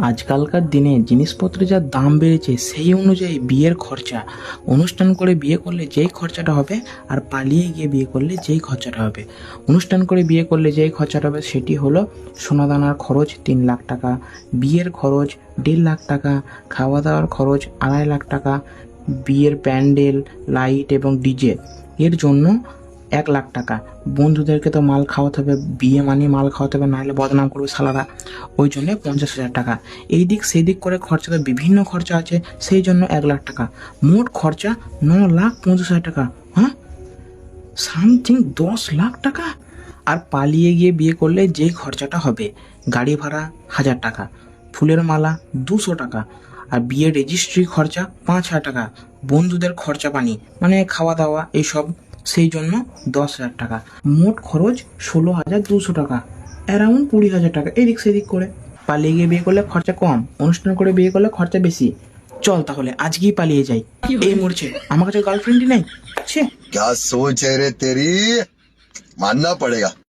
আজকালকার দিনে জিনিসপত্রের যা দাম বেড়েছে সেই অনুযায়ী বিয়ের খরচা, অনুষ্ঠান করে বিয়ে করলে যেই খরচাটা হবে আর পালিয়ে গিয়ে বিয়ে করলে যেই খরচাটা হবে। অনুষ্ঠান করে বিয়ে করলে যেই খরচাটা হবে সেটি হলো সোনাদানার খরচ 3 লাখ টাকা, বিয়ের খরচ 1.5 লাখ টাকা, খাওয়া দাওয়ার খরচ 2.5 লাখ টাকা, বিয়ের প্যান্ডেল, লাইট এবং ডিজে এর জন্য 1 লাখ টাকা। বন্ধুদেরকে তো মাল খাওয়াতে হবে, বিয়ে মানে মাল খাওয়াতে হবে, নাহলে বদনাম করবে শালারা। ওই জন্য 50,000 টাকা। এই দিক সেই দিক করে খরচাতে বিভিন্ন খরচা আছে, সেই জন্য 1 লাখ টাকা। মোট খরচা 9,50,000 টাকা। হ্যাঁ, সামথিং 10 লাখ টাকা। আর পালিয়ে গিয়ে বিয়ে করলে যেই খরচাটা হবে, গাড়ি ভাড়া 1,000 টাকা, ফুলের মালা 200 টাকা, আর বিয়ের রেজিস্ট্রি খরচা 5,000 টাকা, বন্ধুদের খরচা পানি মানে খাওয়া দাওয়া এইসব, সেই জন্য 10,000 টাকা। মোট খরচ 16,200 টাকা, অ্যারাউন্ড 20,000 টাকা। এদিক সেদিক করে পালিয়ে গিয়ে বিয়ে করলে খরচা কম, অনুষ্ঠান করে বিয়ে করলে খরচা বেশি। চল তাহলে আজকেই পালিয়ে যাই। এই মরছে, আমার কাছে গার্লফ্রেন্ডই নেই। ছে क्या सोच है रे तेरी, मानना पड़ेगा।